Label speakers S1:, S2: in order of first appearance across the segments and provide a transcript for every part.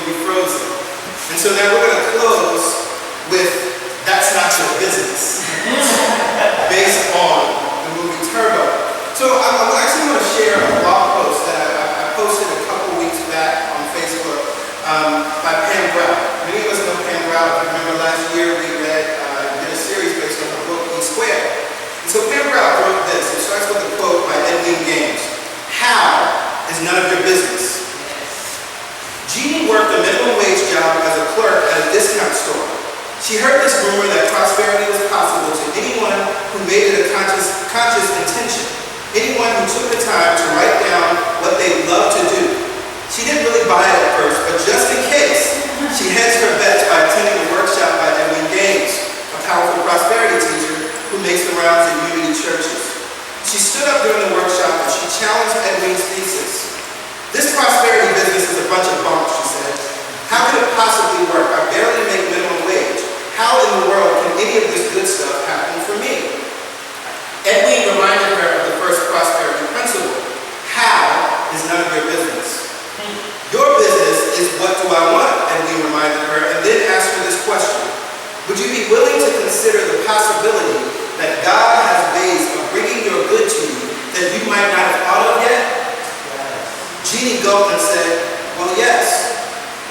S1: movie Frozen. And so now we're going to close with That's Not Your Business, based on the movie Turbo. So I actually want to share a blog post that I posted a couple weeks back on Facebook by Pam Brown. Many of us know Pam Brown. If you remember last year we did a series based on her book, E Squared. And so Pam Brown wrote this. It starts with a quote by Edwin Gaines. How is none of your business. Jeannie worked a minimum wage job as a clerk at a discount store. She heard this rumor that prosperity was possible to anyone who made it a conscious intention, anyone who took the time to write down what they loved to do. She didn't really buy it at first, but just in case, she hedged her bets by attending a workshop by Edwin Gaines, a powerful prosperity teacher who makes the rounds at Unity churches. She stood up during the workshop and she challenged Edwin's thesis. This prosperity business is a bunch of bunk, she said. How could it possibly work? I barely make minimum wage. How in the world can any of this good stuff happen for me? Edwin reminded her of the first prosperity principle. How is none of your business. Your business is what do I want, Edwin reminded her, and then asked her this question. Would you be willing to consider the possibility that God has ways of bringing your good to you that you might not have thought of yet? Jeannie gulped and said, well, yes.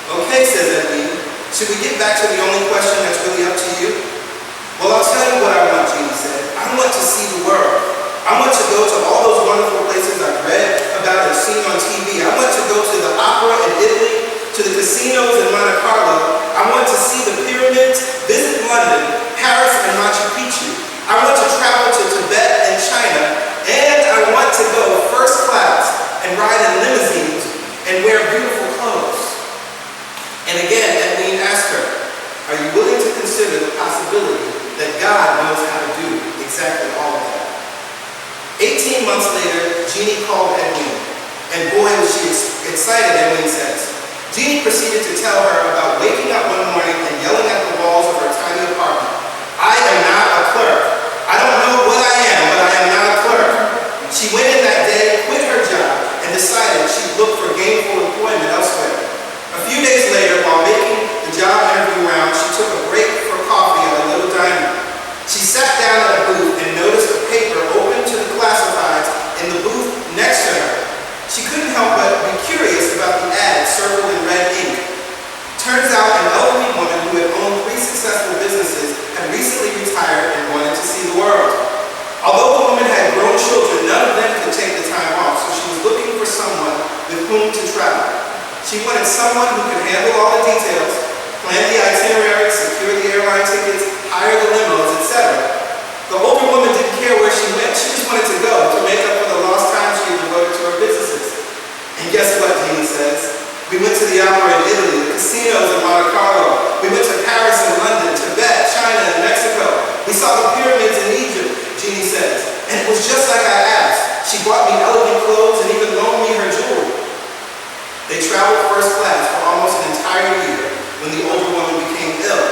S1: Okay, says Edwin. Should we get back to the only question that's really up to you? Well, I'll tell you what I want, Jeannie said. I want to see the world. I want to go to all those wonderful places I've read about and seen on TV. I want to go to the opera in Italy, to the casinos in Monte Carlo. I want to see the pyramids, visit London, Paris, and Machu Picchu. I want to travel to Tibet and China, and I want to go first class and ride in limousines and wear beautiful clothes. And again, Edwin asked her, are you willing to consider the possibility that God knows how to do exactly all of that? 18 months later, Jeannie called Edwin, and boy was she excited, Edwin says. Jeannie proceeded to tell her about waking up one morning and yelling at the walls of her tiny apartment. I am not a clerk. I don't know what I am, but I am not a clerk. She went in that day, quit her job, and decided she'd look for gainful employment elsewhere. A few days later, while making the job interview round, she took a break for coffee at a little diner. She sat down at a booth and noticed a paper open to the classifieds in the booth next to her. She couldn't help but be curious about the ad circled in red ink. Turns out an elderly woman who had owned 3 successful businesses had recently retired and wanted to see the world. Although the woman had grown children, none of them could take the time off, so she was looking for someone with whom to travel. She wanted someone who could handle all the details, plan the itinerary, secure the airline tickets, hire the limos, etc. The older woman didn't care where she went. She just wanted to go to make up for the lost time she had devoted to her businesses. And guess what, Jeannie says? We went to the opera in Italy, the casinos in Monte Carlo. We went to Paris and London, Tibet, China, and Mexico. We saw the pyramids in Egypt, Jeannie says. And it was just like I asked. She bought me elegant clothes and even loaned me her jewelry. They traveled first class for almost an entire year when the older woman became ill.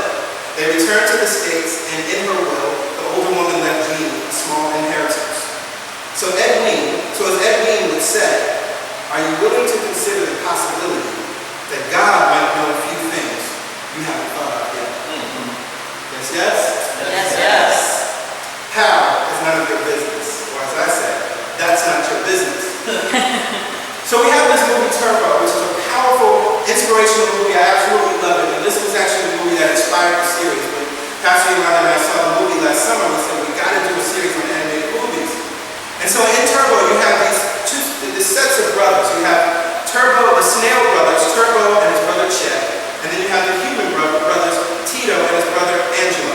S1: They returned to the States, and in her will, the older woman left Jeannie a small inheritance. So as Edwin would say, are you willing to consider the possibility that God might know a few things you haven't thought of yet? Yes, yes?
S2: Yes, yes.
S1: How is none of your business? Or as I say, that's not your business. So we have this movie Turbo, which is a powerful, inspirational movie. I absolutely love it. And this was actually the movie that inspired the series. When Pastor Yolanda and I saw the movie last summer, we said, we got to do a series on animated movies. And so in Turbo, you have these sets of brothers. You have Turbo, the snail brothers, Turbo and his brother Chet. And then you have the human brothers, Tito and his brother Angelo.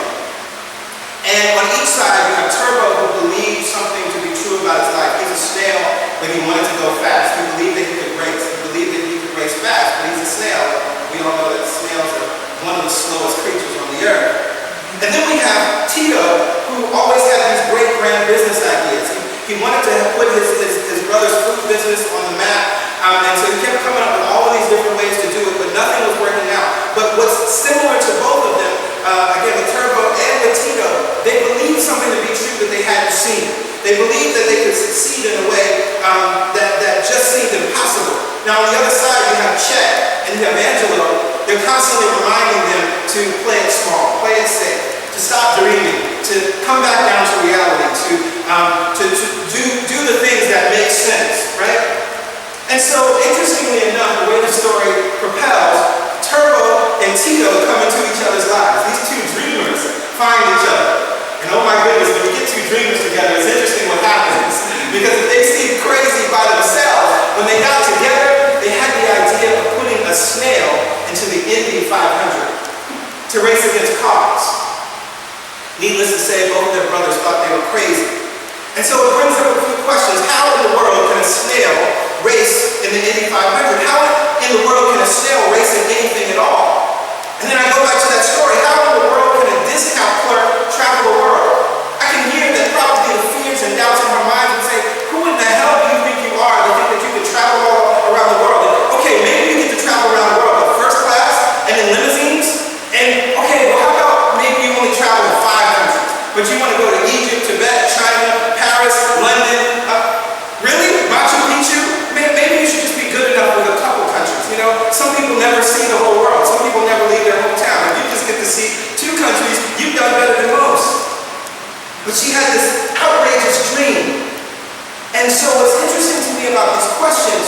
S1: And on each side, you have Turbo, who believes something to be true about his life. He's a snail, but he wanted to go fast. He believed that he could race. He believed that he could race fast, but he's a snail. We all know that snails are one of the slowest creatures on the earth. And then we have Tito, who always had these great grand business ideas. He wanted to put his brother's fruit business on the map, and so he kept coming up with all of these different ways to do it, but nothing was working out. But what's similar to both of them, again with Turbo and with Tito, they believed something to be true that they hadn't seen. They believed that they could succeed in a way that just seemed impossible. Now on the other side you have Chet, and and Evangelo, they're constantly reminding them to play it small, play it safe, to stop dreaming, to come back down to reality, to do the things that make sense, right? And so, interestingly enough, the way the story propels, Turbo and Tito come into each other's lives. These two dreamers find each other. And oh my goodness, when you get two dreamers together, it's interesting what happens. Because if they seem crazy by themselves, when they got together, they had the idea of putting a snail into the Indy 500 to race against cars. Needless to say, both of their brothers thought they were crazy. And so it brings up a few questions. How in the world can a snail race in the Indy 500? How in the world can a snail race in anything at all? And then I go back to that story. How in the world can a discount clerk travel the world? I can hear that probably the fears and doubts in her mind and say, who in the hell do you think you are to think that you can travel all around the world? And, okay, maybe you get to travel around the world, but first class and in limousines? And okay, well how about maybe you only travel in 5 countries, but you want to go to Egypt, Tibet, China, Paris, London, really? Machu Picchu? Maybe you should just be good enough with a couple countries, you know? Some people never see the whole world. Some people never leave their hometown. If you just get to see 2 countries, you've done better than most. But she had this outrageous dream. And so what's interesting to me about these questions,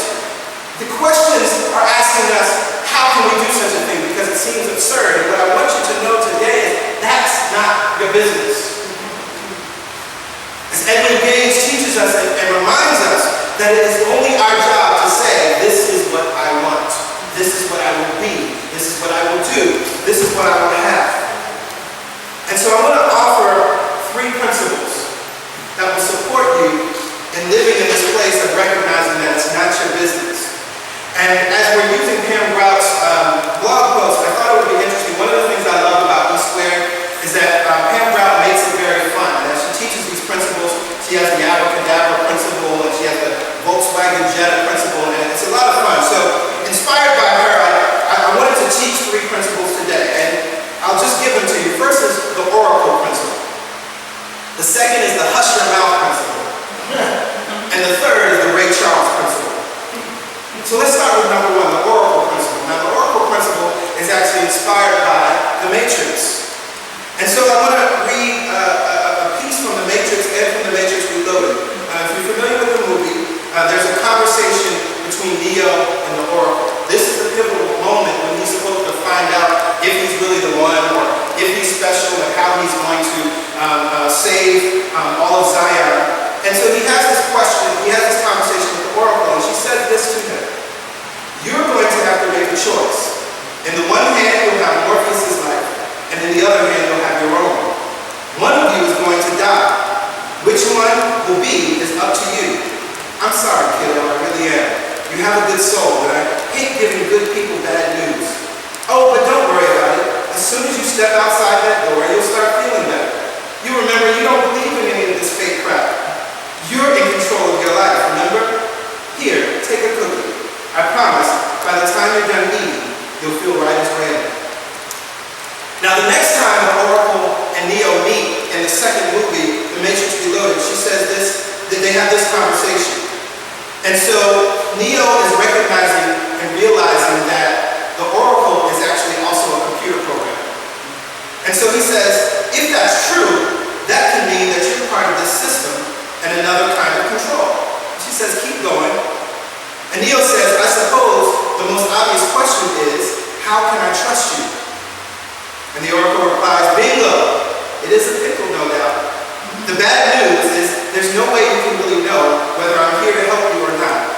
S1: the questions are asking us, how can we do such a thing? Because it seems absurd. And what I want you to know today is that's not your business. As Edwin Gage teaches us and reminds us that it is only our job to say, this is what I want. This is what I will be. This is what I will do. This is what I will have. And so I want to offer 3 principles that will support you in living in this place of recognizing that it's not your business. And as we're using Pam Grout's blog post, I thought it would be interesting. One of the things I love about eSquare is that Pam Grout makes it very fun. As she teaches these principles, she has the Abracadabra principle, and she has the Volkswagen Jetta principle, and it's a lot of fun. So, inspired by her, I wanted to teach 3 principles today, and I'll just give them to you. First is the Oracle principle. The second is the hush your mouth principle. And the third is the Ray Charles principle. So let's start with number 1, the Oracle principle. Now, the Oracle principle is actually inspired by The Matrix. And so I want to read a piece from The Matrix and from The Matrix Reloaded. If you're familiar with the movie, there's a conversation between Neo and the Oracle. This is the pivotal moment when he's supposed to find out if he's really the one, or if he's special, and how he's going to save all of Zion. And so he has this question, he has this conversation with the Oracle, and she says this to him. You're going to have to make a choice. In the one hand, you'll have Morpheus' life, and in the other hand, you'll have your own. One of you is going to die. Which one will be is up to you. I'm sorry, kiddo, I really am. You have a good soul, but I hate giving good people bad news. Oh, but don't worry about it. As soon as you step outside that door, you'll start feeling better. You remember, you don't believe in any of this fake crap. You're in control of your life, remember? Here, take a cookie. I promise, by the time you're done eating, you'll feel right as rain. Now, the next time the Oracle and Neo meet in the second movie, The Matrix Reloaded, she says this, that they have this conversation. And so, Neo is recognizing and realizing that the Oracle is actually also a computer program. And so he says, if that's true, that can mean that you're part of this system and another kind of control. She says, keep going. And Neo says, I suppose the most obvious question is, how can I trust you? And the Oracle replies, bingo! It is a pickle, no doubt. The bad news is, there's no way you can really know whether I'm here to help you or not.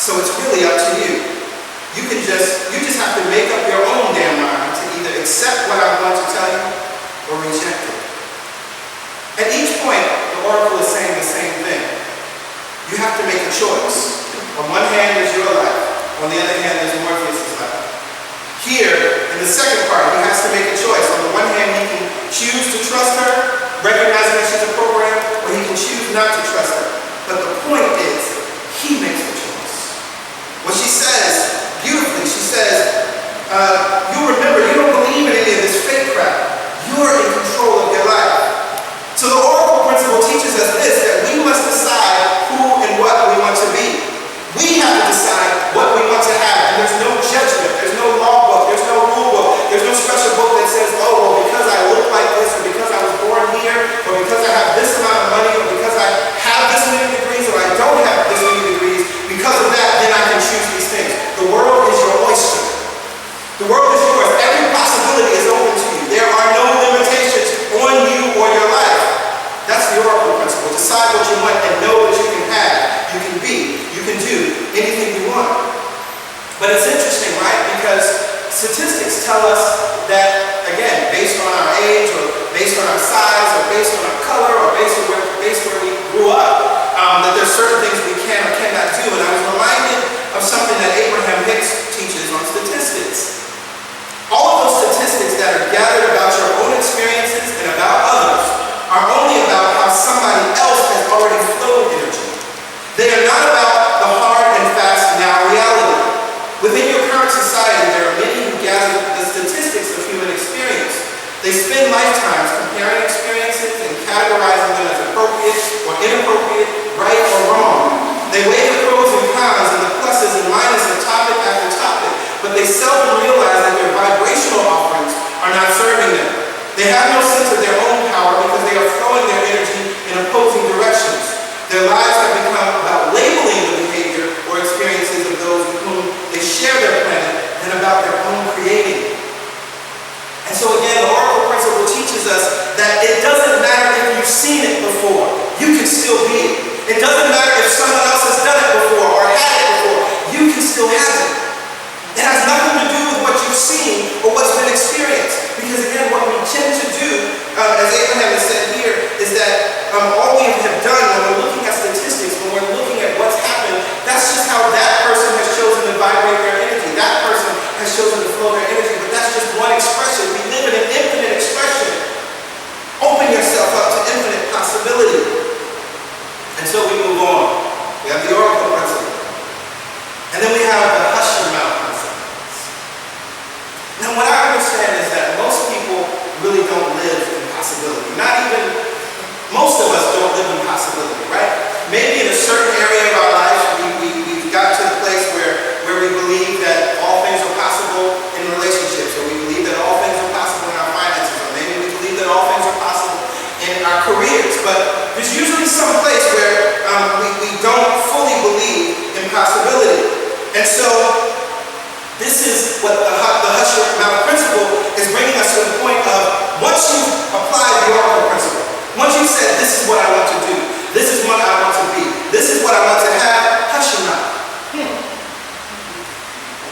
S1: So it's really up to you. You just have to make up your own damn mind to either accept what I'm going to tell you or reject it. At each point, the Oracle is saying the same thing. You have to make a choice. On one hand, there's your life. On the other hand, there's Morpheus' life. Here, in the second part, he has to make a choice. On the one hand, he can choose to trust her, recognizing that she's a program, or he can choose not to trust her. But the point is, he makes the choice. What she says, beautifully, she says, you remember, you don't believe in any of this fake crap. You're in control of your life. So the Oracle principle teaches us this, that we must decide who and what we want to be. We have to decide what we want to have, and there's no judgment, there's no tell us that, again, based on our age or based on our size or based on our color or based on where we grew up, that there's certain things we can or cannot do. And I was reminded of something that Abraham Hicks teaches on statistics. All of those statistics that are gathered about your own experiences and about others are only about how somebody else has already flowed energy. They are not about the hard and fast now reality. Within your current society, there are many who gather the statistics of human experience. They spend lifetimes comparing experiences and categorizing them as appropriate or inappropriate, right or wrong. They weigh the pros and cons and the pluses and minuses of topic after topic, but they seldom realize that their vibrational offerings are not serving them. They have no sense of their own power because they are throwing their energy in opposing directions. Their lives have become about labeling the behavior or experiences of those with whom they share their planet than about their own creating. And so again, the Oracle principle teaches us that it doesn't matter if you've seen it before, you can still be it. It doesn't matter if someone else has done it before or had it before, you can still have it. It has nothing to do with what you've seen or what's been experienced. Because again, what we tend to do, as Abraham has said here, is that all we have done when we're looking at statistics, when we're looking at what's happened, that's just how that person has chosen to vibrate their energy. That person has chosen to flow their energy, but that's just one expression. We live in an infinite expression. Open yourself up to infinite possibility. And so we move on. We have the Oracle principle. And then we have the hush your mouth principle. Now what I understand is that most people really don't live in possibility. Not even, most of us don't live in possibility, right? Maybe in a certain area of our life, we've got to the place where we believe that all things are possible in relationships, or we believe that all things are possible in our finances, or maybe we believe that all things are possible in our careers. But there's usually some place where we don't fully believe in possibility. And so this is what the hush your mouth principle is bringing us to the point of, once you apply the Oracle principle, once you said, this is what I want to do, this is what I want to be, this is what I want to have, hush your mouth.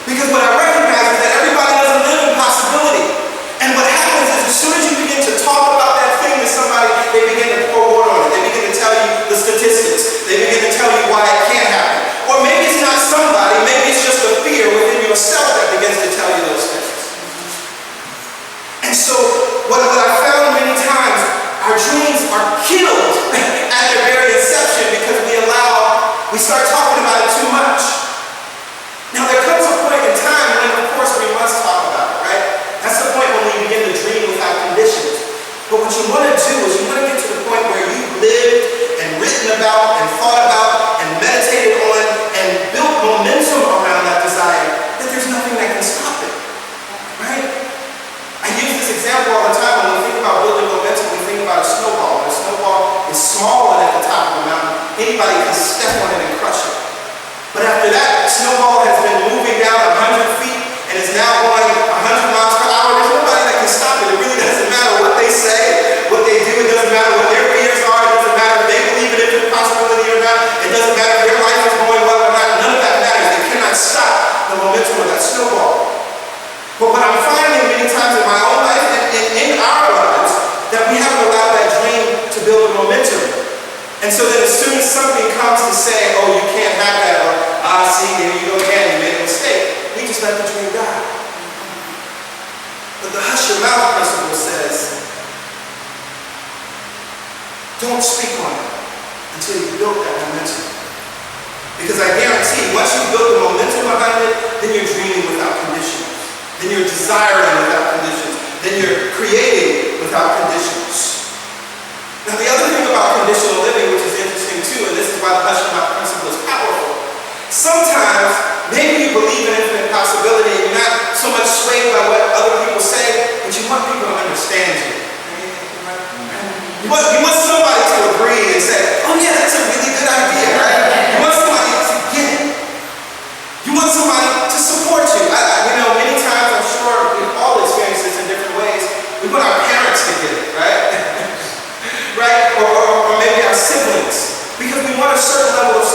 S1: Because what I recognize is that everybody doesn't live in possibility. And what happens is, as soon as you begin to talk about that thing to somebody, they begin to pour water on it. They begin to tell you the statistics. They begin to tell you why it can't happen. Or maybe it's not somebody, maybe it's just a fear within yourself that begins to tell you those things. And so, what I found many times, our dreams are killed at their very inception because we start talking about it too much. Now there comes a point in time when, of course, we must talk about it, right? That's the point when we begin to dream without conditions. But what you want to do is you want to get to the point where you've lived and written about and thought about and meditated on and built momentum around that desire, that there's nothing that can stop it, right? I use this example all the time. When we think about building momentum, we think about a snowball. When a snowball is small and at the top of the mountain, anybody can step on it and crush it. But after that snowball has been moving down 100 feet and is now going 100 miles per hour, there's nobody that can stop it. It really doesn't matter what they say, what they do. It doesn't matter what their fears are. It doesn't matter if they believe in infinite possibility or not. It doesn't matter if their life is going well or not. None of that matters. They cannot stop the momentum of that snowball. But what I'm finding many times in my own life and in our lives, that we haven't allowed that dream to build a momentum. And so that as soon as something comes to say, oh, you can't have that, or see, there you go again, you made a mistake, we just let the dream die. But the hush your mouth principle says, don't speak on it until you build that momentum. Because I guarantee, once you build the momentum behind it, then you're dreaming without conditions. Then you're desiring without conditions. Then you're creating without conditions. Now the other thing about conditional living, which is interesting too, and this is why the hush your mouth principle is powerful, sometimes maybe you believe in infinite possibility and you're not so much swayed by what other people say, but you want people to understand you. You want somebody to agree and say, oh yeah, that's a really good idea, right? You want somebody to get it. You want somebody to support you. Many times, I'm sure we've all experienced this in different ways. We want our parents to get it, right? Right? Or maybe our siblings. Because we want a certain level of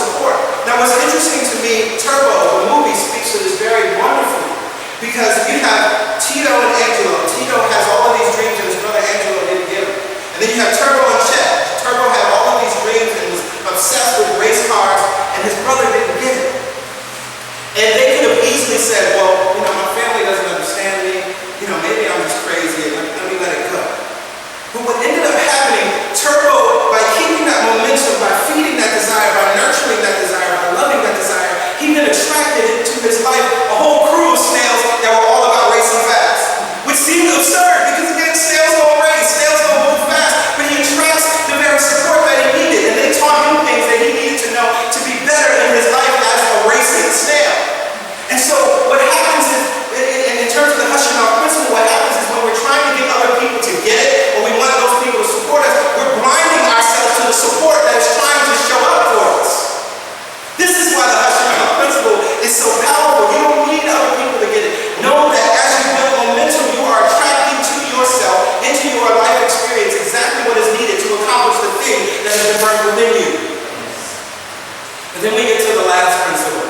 S1: But then we get to the last principle,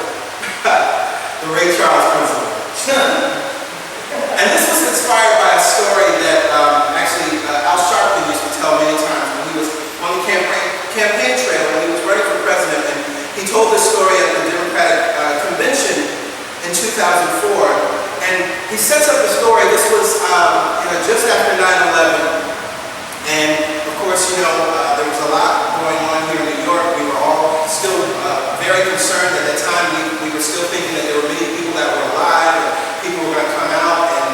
S1: the Ray Charles principle. And this was inspired by a story that actually Al Sharpton used to tell many times when he was on the campaign trail when he was running for president. And he told this story at the Democratic convention in 2004. And he sets up the story. This was just after 9/11. And of course, there was a lot going on here in New York. We were all still very concerned at that time. We were still thinking that there were many people that were alive and people were going to come out, and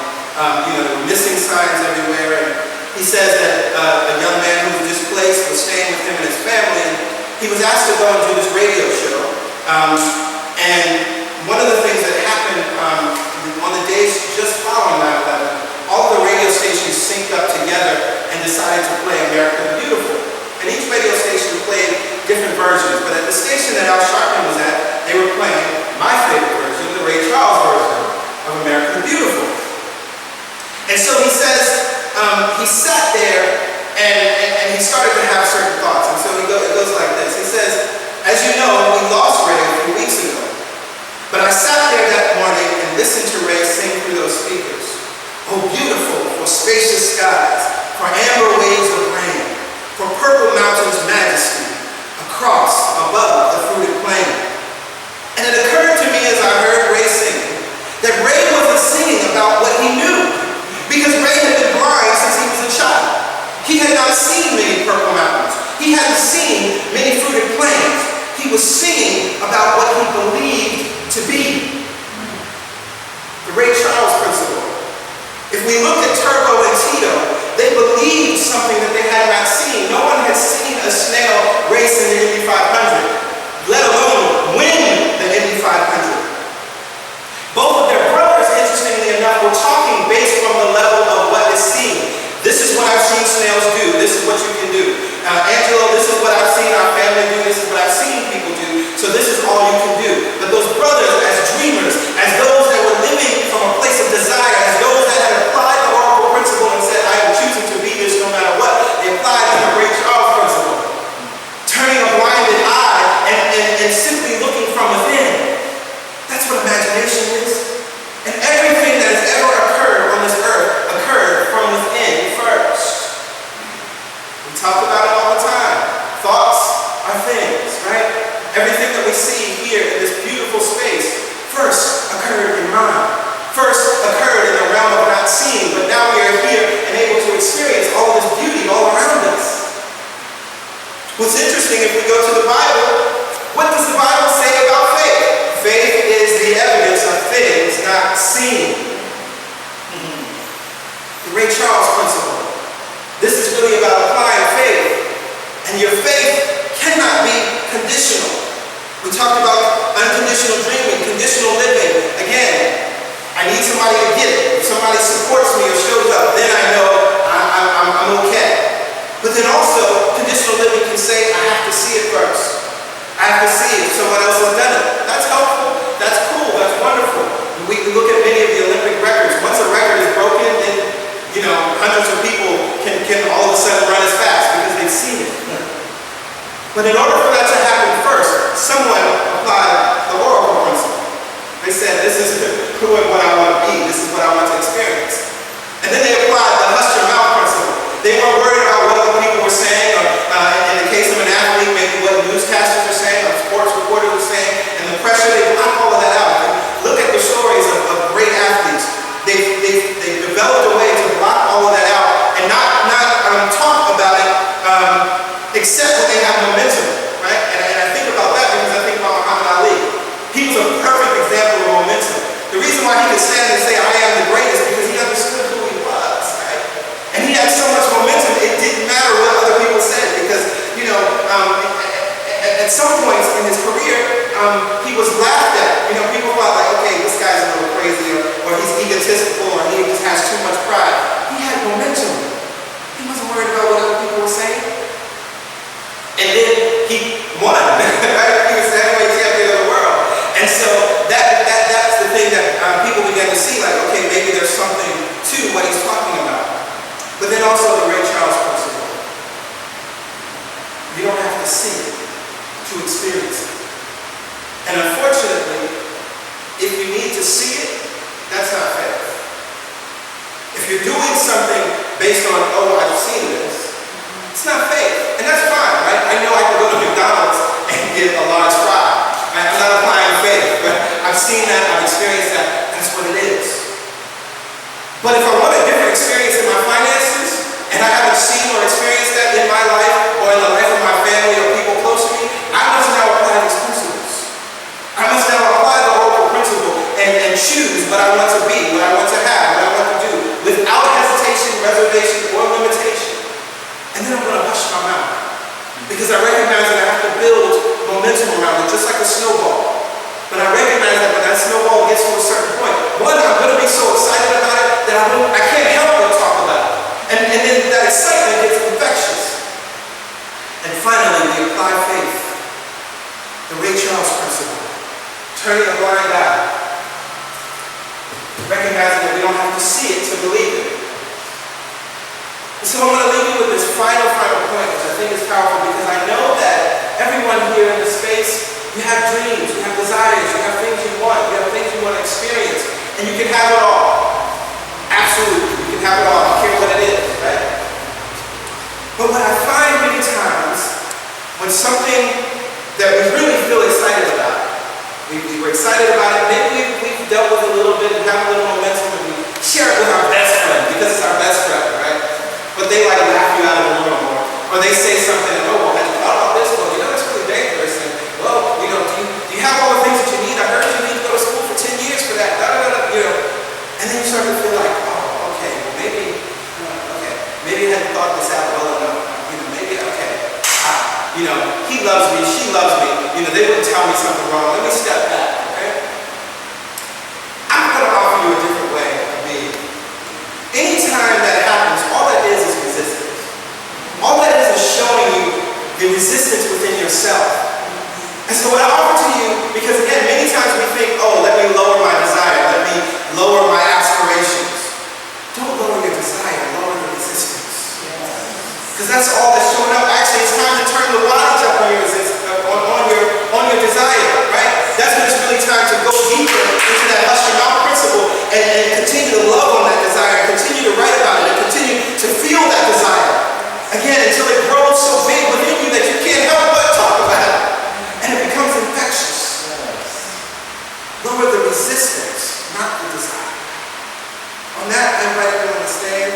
S1: there were missing signs everywhere. And he says that a young man who was displaced was staying with him and his family. And he was asked to go and do this radio show. And one of the things that happened on the days just following 9/11, all of the radio stations synced up together and decided to play America the Beautiful. And each radio station played different versions, but at the station that Al Sharpton was at, they were playing my favorite version, the Ray Charles version of America the Beautiful. And so he says, he sat there and he started to have certain thoughts. And so it goes like this. He says, as you know, we lost Ray a few weeks ago. But I sat there that morning and listened to Ray sing through those speakers. Oh, beautiful for spacious skies, for amber waves of rain, for purple mountains' majesty, across, above the fruited plain. And it occurred to me as I heard Ray singing, that Ray wasn't singing about what he knew, because Ray had been blind since he was a child. He had not seen many purple mountains. He hadn't seen many fruited plains. He was singing about what he believed to be. The Ray Charles principle. If we look at Turbo and Tito, they believed something that they had not seen. No one had seen a snail race in the Indy 500, let alone win the Indy 500. Both of their brothers, interestingly enough, were talking based on the level of what is seen. This is what I've seen snails do. This is what you can do. Angelo, this is what I've seen our family do. This is what I've seen people do. So this is all you can do. But those brothers, as dreamers, as those that were living from a place of desire, as those that had applied the Oracle principle and said, I am choosing to be this no matter what, they applied the Ray Charles principle. Turning a blinded eye and simply looking from within. That's what imagination is. And everything that has ever occurred on this earth occurred from within first. We talk about it all the time. Thoughts are things, right? Everything that we see here in this beautiful space first occurred in mind. First occurred in the realm of not seeing, but now we are here and able to experience all of this beauty all around us. What's interesting, if we go to the Bible, what does the Bible say about faith? Faith is the evidence of things not seen. The Ray Charles principle. This is really about applying faith. And your faith cannot be conditional. We talked about unconditional dreaming, conditional living. Again, I need somebody to get it. If somebody supports me or shows up, then I know I'm okay. But then also, conditional living can say, I have to see it first. I have to see if someone else has done it. That's helpful. That's cool. That's wonderful. We can look at many of the Olympic records. Once a record is broken, then hundreds of people can all of a sudden run as fast because they've seen it. But in order for that to happen first, someone applied the Oracle principle. They said, this is who and what I want to be. This is what I want to experience. And then they applied the hush your mouth principle. They weren't worried about what other people were saying, or in the case of an athlete, maybe what newscasters are saying, or sports reporters are saying, and the pressure, they block all of that out. And look at the stories of great athletes. They've developed a way to block all of that out and not talk about it except when they have momentum, right? And I think about that because I think about Muhammad Ali. He was a perfect example of momentum. The reason why he could stand and say, I am the greatest, because he understood who he was, right? And he had so much momentum, it didn't matter what other people said, because, at some points in his career, he was laughed at. People thought like, okay, this guy's a little crazy, or he's egotistical, or he just has too much pride. He had momentum. He wasn't worried about what other people were saying. And then he won, right? He was the heavyweight champion of the world. And so that's the thing that people began to see, like, okay, maybe there's something to what he's talking about. But then also the Ray Charles principle. You don't have to see it to experience it. choose what I want to be, what I want to have, what I want to do, without hesitation, reservation, or limitation. And then I'm going to hush my mouth. Because I recognize that I have to build momentum around it, just like a snowball. But I recognize that when that snowball gets to a certain point, one, I'm going to be so excited about it that I can't help but talk about it. And then that excitement gets infectious. And finally, we apply faith. The Ray Charles principle. Turning a blind eye. Recognizing that we don't have to see it to believe it. And so I want to leave you with this final point, which I think is powerful, because I know that everyone here in this space, you have dreams, you have desires, you have things you want, you have things you want to experience, and you can have it all. Absolutely, you can have it all. I don't care what it is, right? But what I find many times, when something that we really feel excited about, we were excited about it, maybe we've dealt with it a little bit and have a little momentum, and we share it with our best friend, because it's our best friend, right? But they like laugh you out of the room, or they say something, and oh, well, have you thought about this? Well, you know, it's really dangerous. And well, you know, do you have all the things that you need? I heard you need to go to school for 10 years for that. You know, and then you start to feel like, oh, okay, well, maybe I hadn't thought this out well enough. You know, maybe okay. You know, he loves me, she loves me. You know, they wouldn't tell me something wrong. Let me step back. Okay? I'm going to offer you a different way of being. Anytime that happens, all that is resistance. All that is showing you the resistance within yourself. And so what I offer to you, because again, many times we think, oh, let me lower my desire, let me lower my aspirations. Don't lower your desire, lower your resistance. Because that's all that's showing up. Actually, it's time to turn the wattage up on your resistance, on your desire, right? That's when it's really time to go deeper into that hush your mouth principle and continue to love on that desire, and continue to write about it, and continue to feel that desire. Again, until it grows so big within you that you can't help but talk about it. And it becomes infectious. Lower the resistance, not the desire. On that, I invite everyone to stand.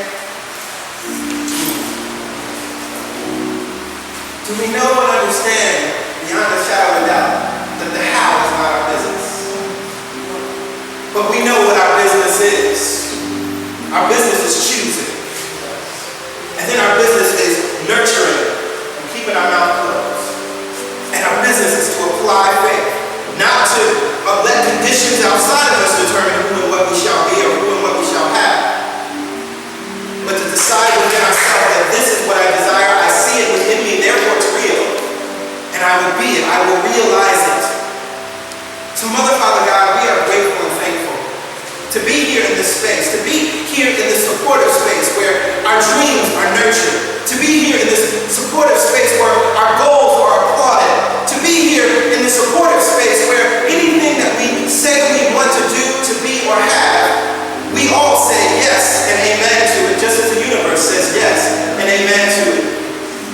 S1: Do we know and understand, beyond a shadow of a doubt, that the how is not our business? But we know what our business is. Our business is choosing. And then our business is nurturing and keeping our mouth closed. And our business is to apply faith, not to let conditions outside of us determine who and what we shall be or who and what we shall have, but to decide within ourselves that this is what I desire, I see it within me, therefore it's real, and I will be it, I will realize it. So Mother, Father God, we are grateful and thankful to be here in this space, to be here in this supportive space where our dreams are nurtured, to be here in this supportive space where our goals are applauded, to be here in this supportive space where anything that we say we want to do, to be, or have, we all say yes and amen to it, just as the universe says yes and amen to it.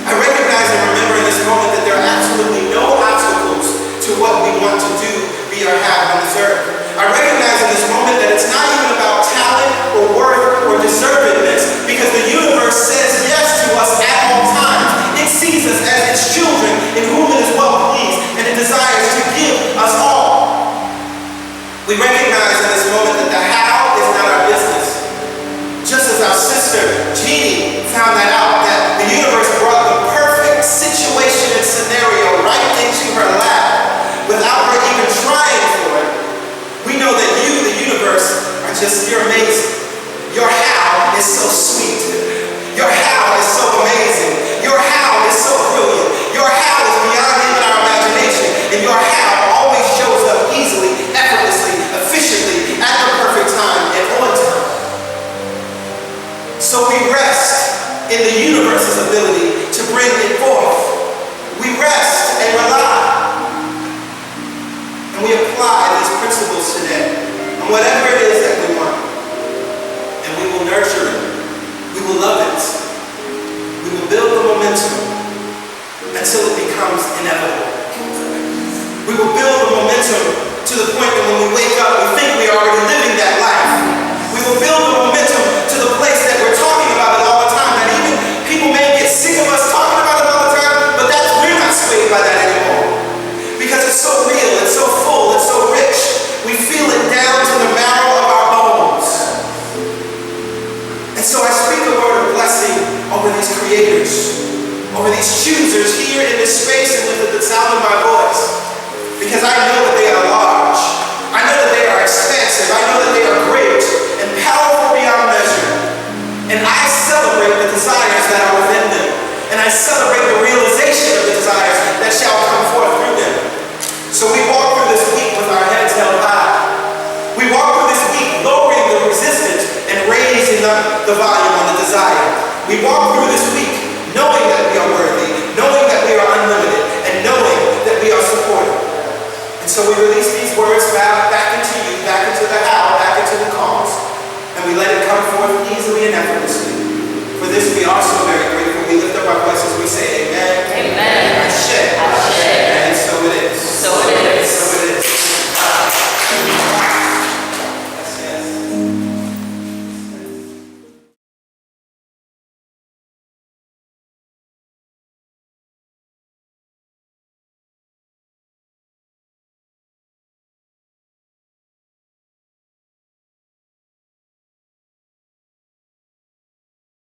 S1: I recognize and remember in this moment that there are absolutely no obstacles to what we want to do, be, or have on this earth. I recognize in this moment that it's not even about talent or worth or deservedness, because the universe says yes to us at all times. It sees us as its children in whom it is well pleased, and it desires to give us all. We recognize in this moment that the how is not our business. Just as our sister Jeannie found that out, that the universe brought the perfect situation and scenario right into her lap without her even trying for it. We know that you, the universe, you're amazing. Your how is so sweet. Your how is so amazing. Your how is so brilliant. Your how is beyond even our imagination. And your how always shows up easily, effortlessly, efficiently, at the perfect time, and on time. So we rest in the universe's ability to bring it forth. We rest and rely. And we apply these principles today on whatever it is that we want. And we will nurture it. We will love it. We will build the momentum until it becomes inevitable. We will build the momentum to the point that when we wake up, we think we are already living that life. We will build the momentum to the place that we're talking about it all the time. That even people may get sick of us talking about it all the time, but we're not swayed by that anymore. Because it's so real, it's so full, it's so rich. We feel it down to the marrow. because I know that they are large. I know that they are expansive. I know that they are great and powerful beyond measure. And I celebrate the desires that are within them. And I celebrate the realization of the desires that shall come forth through them. So we walk through this week with our heads held high. We walk through this week lowering the resistance and raising up the volume on the desire. We walk through this week knowing that we are worthy, knowing that we are unlimited, and knowing that we are supported. And so we release these words back into you, back into the how, back into the cause, and we let it come forth easily and effortlessly. For this we are so very grateful. We lift up our voices, we say